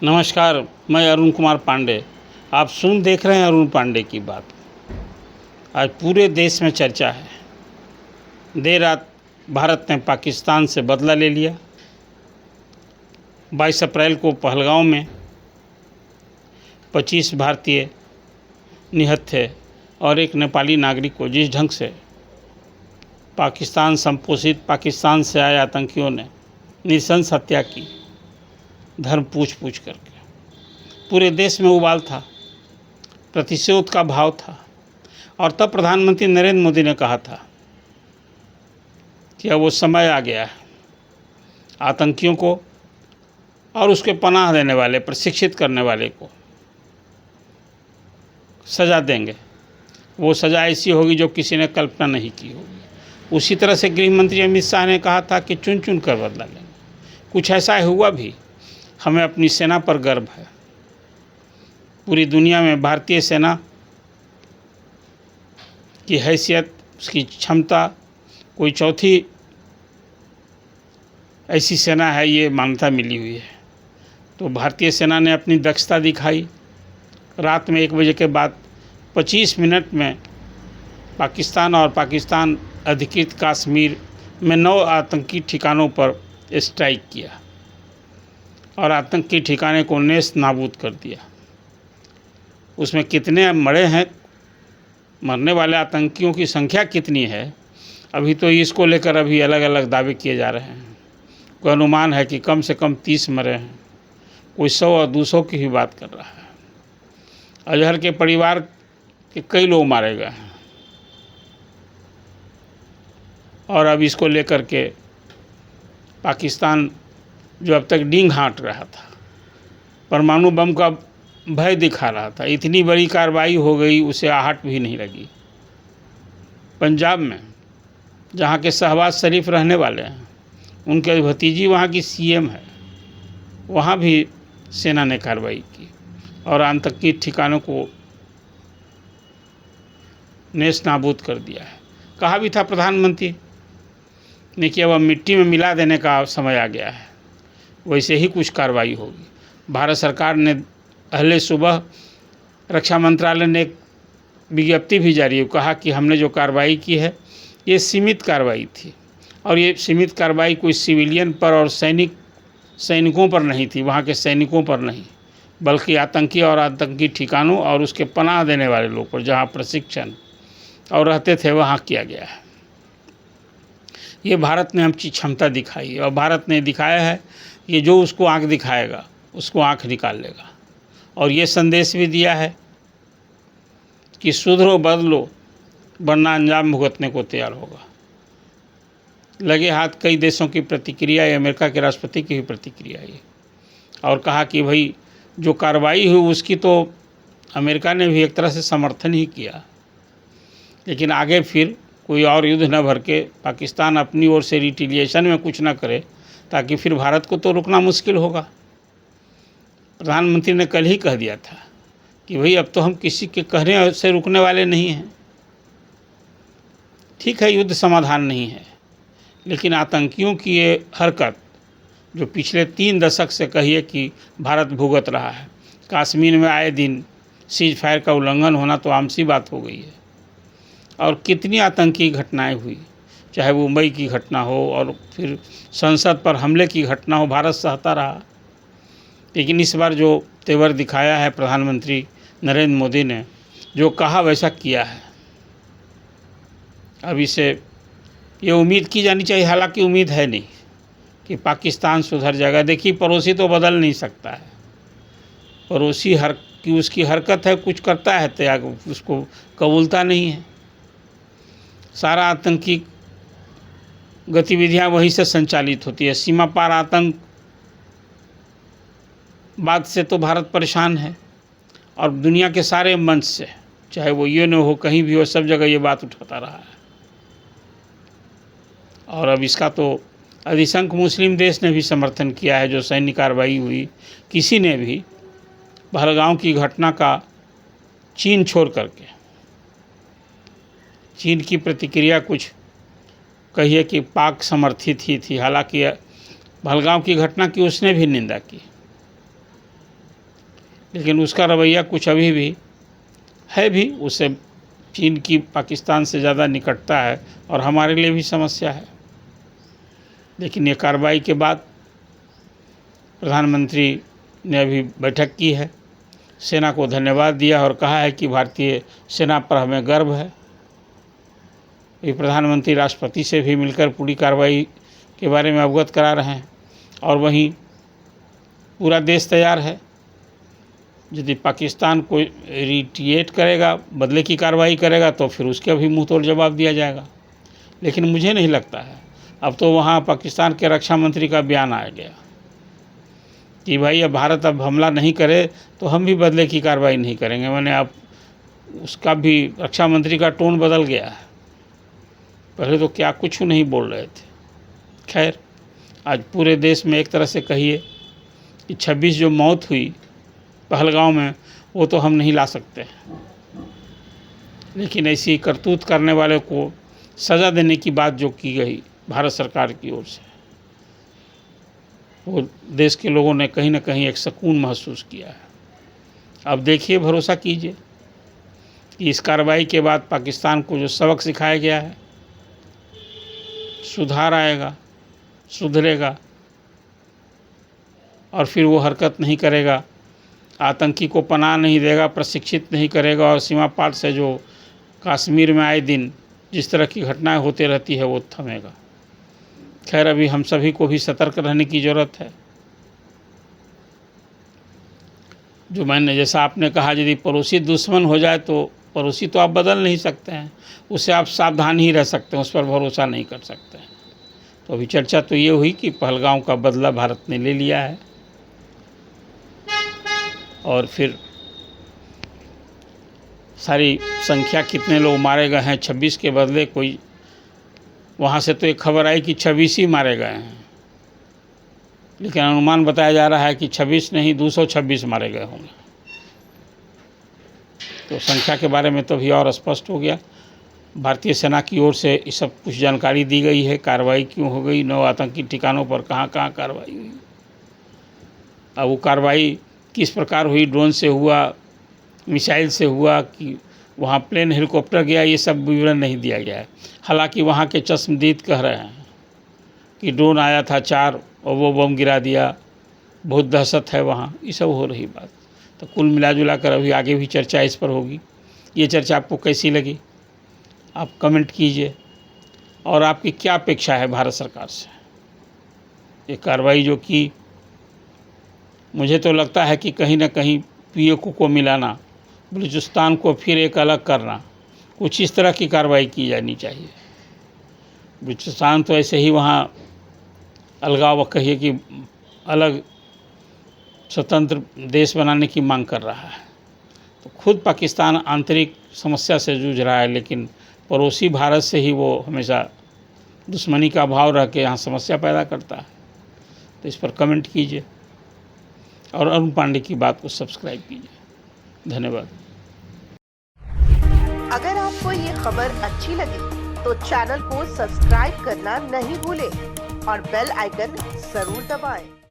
नमस्कार, मैं अरुण कुमार पांडे। आप देख रहे हैं अरुण पांडे की बात। आज पूरे देश में चर्चा है। देर रात भारत ने पाकिस्तान से बदला ले लिया। 22 अप्रैल को पहलगांव में 25 भारतीय निहत थे और एक नेपाली नागरिक को जिस ढंग से पाकिस्तान संपोषित पाकिस्तान से आए आतंकियों ने नृशंस हत्या की, धर्म पूछ करके, पूरे देश में उबाल था, प्रतिशोध का भाव था। और तब प्रधानमंत्री नरेंद्र मोदी ने कहा था कि अब वो समय आ गया है, आतंकियों को और उसके पनाह देने वाले, प्रशिक्षित करने वाले को सज़ा देंगे। वो सज़ा ऐसी होगी जो किसी ने कल्पना नहीं की होगी। उसी तरह से गृह मंत्री अमित शाह ने कहा था कि चुन चुन कर बदला लेंगे। कुछ ऐसा हुआ भी। हमें अपनी सेना पर गर्व है। पूरी दुनिया में भारतीय सेना की हैसियत, उसकी क्षमता, कोई चौथी ऐसी सेना है, ये मान्यता मिली हुई है। तो भारतीय सेना ने अपनी दक्षता दिखाई। रात में 1 बजे के बाद 25 मिनट में पाकिस्तान और पाकिस्तान अधिकृत कश्मीर में 9 आतंकी ठिकानों पर स्ट्राइक किया और आतंकी ठिकाने को नेस्त नाबूद कर दिया। उसमें कितने मरे हैं, मरने वाले आतंकियों की संख्या कितनी है, अभी तो इसको लेकर अभी अलग अलग दावे किए जा रहे हैं। कोई अनुमान है कि कम से कम 30 मरे हैं, कोई 100 और 200 की ही बात कर रहा है। अजहर के परिवार के कई लोग मारे गए हैं और अब इसको लेकर के पाकिस्तान जो अब तक डींग हाँट रहा था, परमाणु बम का भय दिखा रहा था, इतनी बड़ी कार्रवाई हो गई, उसे आहट भी नहीं लगी। पंजाब में जहाँ के शहबाज शरीफ रहने वाले हैं, उनके भतीजी वहाँ की सीएम है, वहाँ भी सेना ने कार्रवाई की और आतंकी ठिकानों को नेस्त नाबूद कर दिया है। कहा भी था प्रधानमंत्री ने कि अब मिट्टी में मिला देने का समय आ गया है। वैसे ही कुछ कार्रवाई होगी। भारत सरकार ने पहले सुबह रक्षा मंत्रालय ने एक विज्ञप्ति भी जारी की, कहा कि हमने जो कार्रवाई की है ये सीमित कार्रवाई थी और ये सीमित कार्रवाई कोई सिविलियन पर और सैनिकों पर नहीं थी, वहाँ के सैनिकों पर नहीं, बल्कि आतंकी और आतंकी ठिकानों और उसके पनाह देने वाले लोग पर, जहाँ प्रशिक्षण और रहते थे, वहाँ किया गया है। ये भारत ने अपनी क्षमता दिखाई और भारत ने दिखाया है कि जो उसको आँख दिखाएगा उसको आँख निकाल लेगा। और ये संदेश भी दिया है कि सुधरो बदलो वरना अंजाम भुगतने को तैयार होगा। लगे हाथ कई देशों की प्रतिक्रिया है, अमेरिका के राष्ट्रपति की भी प्रतिक्रिया है, और कहा कि भाई जो कार्रवाई हुई उसकी तो अमेरिका ने भी एक तरह से समर्थन ही किया, लेकिन आगे फिर कोई और युद्ध न भर के पाकिस्तान अपनी ओर से रिटेलिएशन में कुछ न करे, ताकि फिर भारत को तो रुकना मुश्किल होगा। प्रधानमंत्री ने कल ही कह दिया था कि भाई अब तो हम किसी के कहने से रुकने वाले नहीं हैं। ठीक है, युद्ध समाधान नहीं है, लेकिन आतंकियों की ये हरकत जो पिछले 3 दशक से कहिए कि भारत भुगत रहा है, कश्मीर में आए दिन सीज फायर का उल्लंघन होना तो आम सी बात हो गई है। और कितनी आतंकी घटनाएं हुई, चाहे वो मुंबई की घटना हो और फिर संसद पर हमले की घटना हो, भारत सहता रहा। लेकिन इस बार जो तेवर दिखाया है प्रधानमंत्री नरेंद्र मोदी ने, जो कहा वैसा किया है, अब इसे ये उम्मीद की जानी चाहिए, हालांकि उम्मीद है नहीं कि पाकिस्तान सुधर जाएगा। देखिए, पड़ोसी तो बदल नहीं सकता है, पड़ोसी उसकी हरकत है, कुछ करता है त्याग, उसको कबूलता नहीं है। सारा आतंकी गतिविधियां वहीं से संचालित होती है। सीमा पार आतंकवाद से तो भारत परेशान है और दुनिया के सारे मंच से, चाहे वो यूएन हो, कहीं भी हो, सब जगह ये बात उठाता रहा है। और अब इसका तो अधिसंख्य मुस्लिम देश ने भी समर्थन किया है। जो सैन्य कार्रवाई हुई, किसी ने भी पहलगांव की घटना का चीन छोड़ करके, चीन की प्रतिक्रिया कुछ कहिए कि पाक समर्थित ही थी। हालांकि पहलगांव की घटना की उसने भी निंदा की। लेकिन उसका रवैया कुछ अभी भी है भी, उससे चीन की पाकिस्तान से ज़्यादा निकटता है और हमारे लिए भी समस्या है। लेकिन ये कार्रवाई के बाद प्रधानमंत्री ने अभी बैठक की है, सेना को धन्यवाद दिया और कहा है कि भारतीय सेना पर हमें गर्व है। ये प्रधानमंत्री राष्ट्रपति से भी मिलकर पूरी कार्रवाई के बारे में अवगत करा रहे हैं और वहीं पूरा देश तैयार है। यदि पाकिस्तान को रिट्रीट करेगा, बदले की कार्रवाई करेगा, तो फिर उसका भी मुंह तोड़ जवाब दिया जाएगा। लेकिन मुझे नहीं लगता है, अब तो वहाँ पाकिस्तान के रक्षा मंत्री का बयान आ गया कि भाई अब भारत अब हमला नहीं करे तो हम भी बदले की कार्रवाई नहीं करेंगे। मैंने अब उसका भी रक्षा मंत्री का टोन बदल गया है। पहले तो क्या कुछ नहीं बोल रहे थे। खैर, आज पूरे देश में एक तरह से कहिए कि 26 जो मौत हुई पहलगांव में, वो तो हम नहीं ला सकते, लेकिन ऐसी करतूत करने वाले को सज़ा देने की बात जो की गई भारत सरकार की ओर से, वो देश के लोगों ने कहीं ना कहीं एक सुकून महसूस किया है। अब देखिए, भरोसा कीजिए कि इस कार्रवाई के बाद पाकिस्तान को जो सबक सिखाया गया है, सुधार आएगा, सुधरेगा और फिर वो हरकत नहीं करेगा, आतंकी को पनाह नहीं देगा, प्रशिक्षित नहीं करेगा और सीमा पार से जो कश्मीर में आए दिन जिस तरह की घटनाएं होती रहती है वो थमेगा। खैर, अभी हम सभी को भी सतर्क रहने की ज़रूरत है। जो मैंने जैसा आपने कहा, यदि पड़ोसी दुश्मन हो जाए तो पड़ोसी तो आप बदल नहीं सकते हैं, उससे आप सावधान ही रह सकते हैं, उस पर भरोसा नहीं कर सकते हैं। तो अभी चर्चा तो ये हुई कि पहलगांव का बदला भारत ने ले लिया है और फिर सारी संख्या कितने लोग मारे गए हैं 26 के बदले, कोई वहाँ से तो एक खबर आई कि 26 ही मारे गए हैं, लेकिन अनुमान बताया जा रहा है कि 26 नहीं 226 मारे गए होंगे। तो संख्या के बारे में तो भी और स्पष्ट हो गया। भारतीय सेना की ओर से ये सब कुछ जानकारी दी गई है, कार्रवाई क्यों हो गई, 9 आतंकी ठिकानों पर कहाँ कहाँ कार्रवाई हुई। अब वो कार्रवाई किस प्रकार हुई, ड्रोन से हुआ, मिसाइल से हुआ कि वहाँ प्लेन हेलीकॉप्टर गया, ये सब विवरण नहीं दिया गया है। हालांकि वहाँ के चश्मदीद कह रहे हैं कि ड्रोन आया था 4 और वो बम गिरा दिया, बहुत दहशत है वहाँ, ये सब हो रही बात। तो कुल मिला जुला कर अभी आगे भी चर्चा इस पर होगी। ये चर्चा आपको कैसी लगी, आप कमेंट कीजिए और आपकी क्या अपेक्षा है भारत सरकार से। ये कार्रवाई जो की, मुझे तो लगता है कि कहीं ना कहीं पीओके को मिलाना, बलूचिस्तान को फिर एक अलग करना, कुछ इस तरह की कार्रवाई की जानी चाहिए। बलूचिस्तान तो ऐसे ही वहाँ अलगाव कहिए कि अलग स्वतंत्र देश बनाने की मांग कर रहा है। तो खुद पाकिस्तान आंतरिक समस्या से जूझ रहा है, लेकिन पड़ोसी भारत से ही वो हमेशा दुश्मनी का भाव रह के यहाँ समस्या पैदा करता है। तो इस पर कमेंट कीजिए और अरुण पांडे की बात को सब्सक्राइब कीजिए। धन्यवाद। अगर आपको ये खबर अच्छी लगी तो चैनल को सब्सक्राइब करना नहीं भूलें और बेल आइकन जरूर दबाएं।